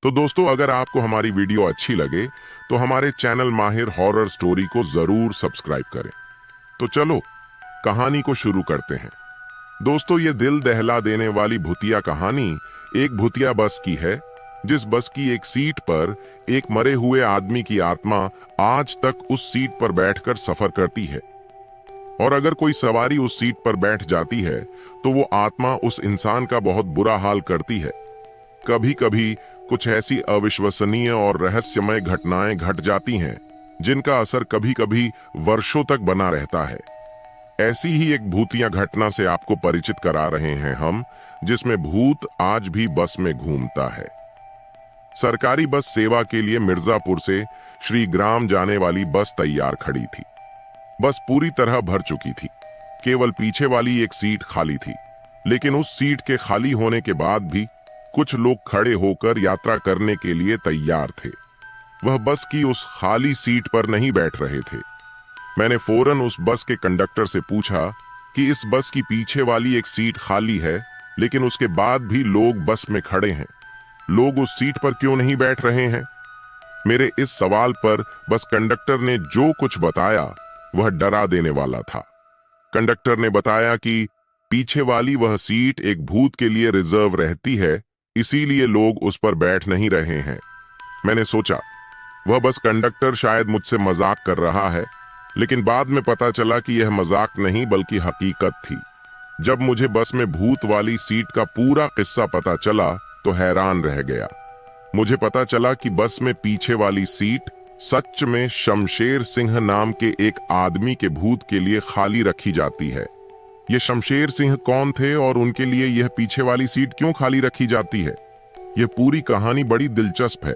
तो दोस्तों, अगर आपको हमारी वीडियो अच्छी लगे तो हमारे चैनल माहिर हॉरर स्टोरी को जरूर सब्सक्राइब करें। तो चलो कहानी को शुरू करते हैं। दोस्तों, ये दिल दहला देने वाली भूतिया कहानी एक भूतिया बस की है, जिस बस की एक सीट पर एक मरे हुए आदमी की आत्मा आज तक उस सीट पर बैठकर सफर करती है। और अगर कोई सवारी उस सीट पर बैठ जाती है तो वो आत्मा उस इंसान का बहुत बुरा हाल करती है। कभी कभी कुछ ऐसी अविश्वसनीय और रहस्यमय घटनाएं घट जाती हैं जिनका असर कभी कभी वर्षों तक बना रहता है। ऐसी ही एक भूतिया घटना से आपको परिचित करा रहे हैं हम, जिसमें भूत आज भी बस में घूमता है। सरकारी बस सेवा के लिए मिर्जापुर से श्रीग्राम जाने वाली बस तैयार खड़ी थी। बस पूरी तरह भर चुकी थी, केवल पीछे वाली एक सीट खाली थी। लेकिन उस सीट के खाली होने के बाद भी कुछ लोग खड़े होकर यात्रा करने के लिए तैयार थे। वह बस की उस खाली सीट पर नहीं बैठ रहे थे। मैंने फौरन उस बस के कंडक्टर से पूछा कि इस बस की पीछे वाली एक सीट खाली है, लेकिन उसके बाद भी लोग बस में खड़े हैं। लोग उस सीट पर क्यों नहीं बैठ रहे हैं? मेरे इस सवाल पर बस कंडक्टर ने जो कुछ बताया वह डरा देने वाला था। कंडक्टर ने बताया कि पीछे वाली वह सीट एक भूत के लिए रिजर्व रहती है, इसीलिए लोग उस पर बैठ नहीं रहे हैं। मैंने सोचा वह बस कंडक्टर शायद मुझसे मजाक कर रहा है, लेकिन बाद में पता चला कि यह मजाक नहीं बल्कि हकीकत थी। जब मुझे बस में भूत वाली सीट का पूरा किस्सा पता चला तो हैरान रह गया। मुझे पता चला कि बस में पीछे वाली सीट सच में शमशेर सिंह नाम के एक आदमी के भूत के लिए खाली रखी जाती है। ये शमशेर सिंह कौन थे और उनके लिए यह पीछे वाली सीट क्यों खाली रखी जाती है? यह पूरी कहानी बड़ी दिलचस्प है।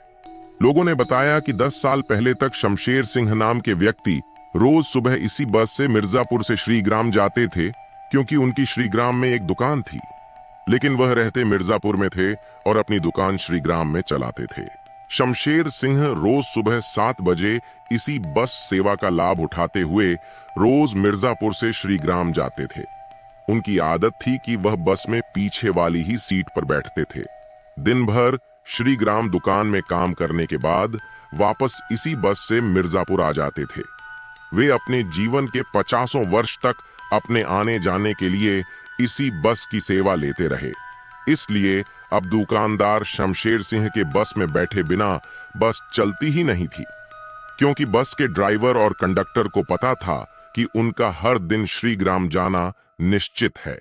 लोगों ने बताया कि 10 साल पहले तक शमशेर सिंह नाम के व्यक्ति रोज सुबह इसी बस से मिर्जापुर से श्रीग्राम जाते थे, क्योंकि उनकी श्रीग्राम में एक दुकान थी। लेकिन वह रहते मिर्जापुर में थे और अपनी दुकान श्रीग्राम में चलाते थे। शमशेर सिंह रोज सुबह 7 बजे इसी बस सेवा का लाभ उठाते हुए रोज मिर्जापुर से श्रीग्राम जाते थे। उनकी आदत थी कि वह बस में पीछे वाली ही सीट पर बैठते थे। दिन भर श्रीग्राम दुकान में काम करने के बाद वापस इसी बस से मिर्जापुर आ जाते थे। वे अपने जीवन के 50 वर्ष तक अपने आने जाने के लिए इसी बस की सेवा लेते रहे। इसलिए अब दुकानदार शमशेर सिंह के बस में बैठे बिना बस चलती ही नहीं थी, क्योंकि बस के ड्राइवर और कंडक्टर को पता था कि उनका हर दिन श्रीग्राम जाना निश्चित है।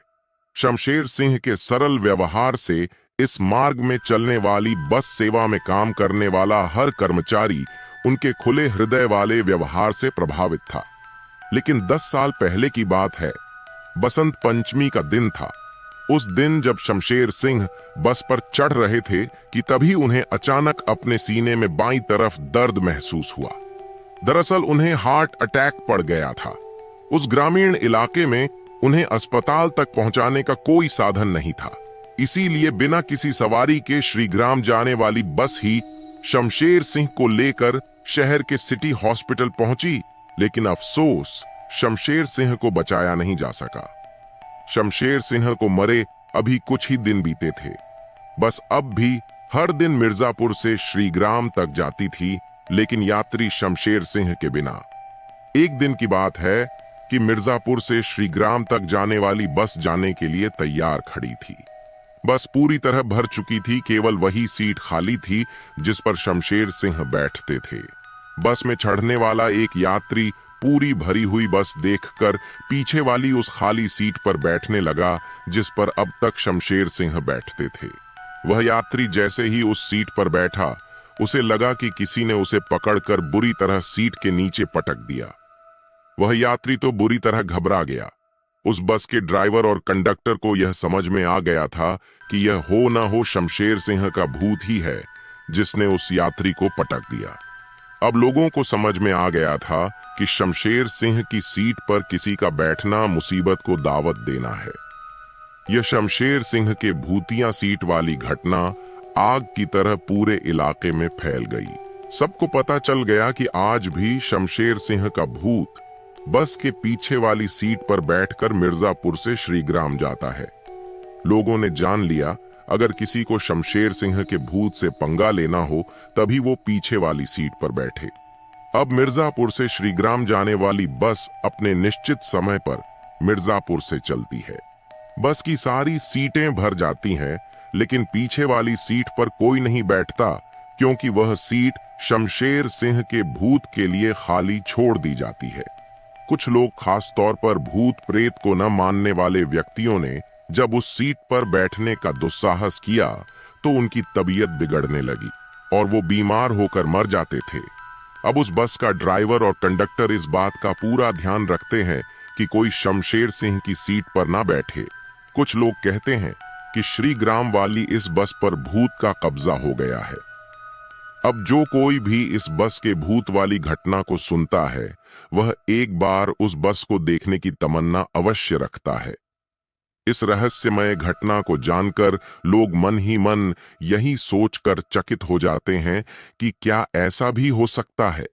शमशेर सिंह के सरल व्यवहार से इस मार्ग में चलने वाली बस सेवा में काम करने वाला हर कर्मचारी उनके खुले हृदय वाले व्यवहार से प्रभावित था। लेकिन 10 साल पहले की बात है। बसंत पंचमी का दिन था। उस दिन जब शमशेर सिंह बस पर चढ़ रहे थे कि तभी उन्हें अचानक अपने सीने में बाईं तरफ दर्द महसूस हुआ। दरअसल उन्हें हार्ट अटैक पड़ गया था। उस ग्रामीण इलाके में उन्हें अस्पताल तक पहुंचाने का कोई साधन नहीं था। इसीलिए बिना किसी सवारी के श्रीग्राम जाने वाली बस ही शमशेर सिंह को लेकर शहर के सिटी हॉस्पिटल पहुंची। लेकिन अफसोस, शमशेर सिंह को बचाया नहीं जा सका। शमशेर सिंह को मरे अभी कुछ ही दिन बीते थे। बस अब भी हर दिन मिर्जापुर से श्रीग्राम तक जाती थी, लेकिन यात्री शमशेर सिंह के बिना। एक दिन की बात है कि मिर्जापुर से श्रीग्राम तक जाने वाली बस जाने के लिए तैयार खड़ी थी। बस पूरी तरह भर चुकी थी, केवल वही सीट खाली थी जिस पर शमशेर सिंह बैठते थे। बस में चढ़ने वाला एक यात्री पूरी भरी हुई बस देखकर पीछे वाली उस खाली सीट पर बैठने लगा जिस पर अब तक शमशेर सिंह बैठते थे। वह यात्री जैसे ही उस सीट पर बैठा, उसे लगा कि किसी ने उसे पकड़कर बुरी तरह सीट के नीचे पटक दिया। वह यात्री तो बुरी तरह घबरा गया। उस बस के ड्राइवर और कंडक्टर को यह समझ में आ गया था कि यह हो न हो शमशेर सिंह का भूत ही है जिसने उस यात्री को पटक दिया। अब लोगों को समझ में आ गया था कि शमशेर सिंह की सीट पर किसी का बैठना मुसीबत को दावत देना है। यह शमशेर सिंह के भूतिया सीट वाली घटना आग की तरह पूरे इलाके में फैल गई। सबको पता चल गया कि आज भी शमशेर सिंह का भूत बस के पीछे वाली सीट पर बैठकर मिर्जापुर से श्रीग्राम जाता है। लोगों ने जान लिया अगर किसी को शमशेर सिंह के भूत से पंगा लेना हो तभी वो पीछे वाली सीट पर बैठे। अब मिर्जापुर से श्रीग्राम जाने वाली बस अपने निश्चित समय पर मिर्जापुर से चलती है। बस की सारी सीटें भर जाती हैं, लेकिन पीछे वाली सीट पर कोई नहीं बैठता, क्योंकि वह सीट शमशेर सिंह के भूत के लिए खाली छोड़ दी जाती है। कुछ लोग, खास तौर पर भूत प्रेत को न मानने वाले व्यक्तियों ने जब उस सीट पर बैठने का दुस्साहस किया तो उनकी तबीयत बिगड़ने लगी और वो बीमार होकर मर जाते थे। अब उस बस का ड्राइवर और कंडक्टर इस बात का पूरा ध्यान रखते हैं कि कोई शमशेर सिंह की सीट पर ना बैठे। कुछ लोग कहते हैं कि श्रीग्राम वाली इस बस पर भूत का कब्जा हो गया है। अब जो कोई भी इस बस के भूत वाली घटना को सुनता है, वह एक बार उस बस को देखने की तमन्ना अवश्य रखता है। इस रहस्यमय घटना को जानकर लोग मन ही मन यही सोचकर चकित हो जाते हैं कि क्या ऐसा भी हो सकता है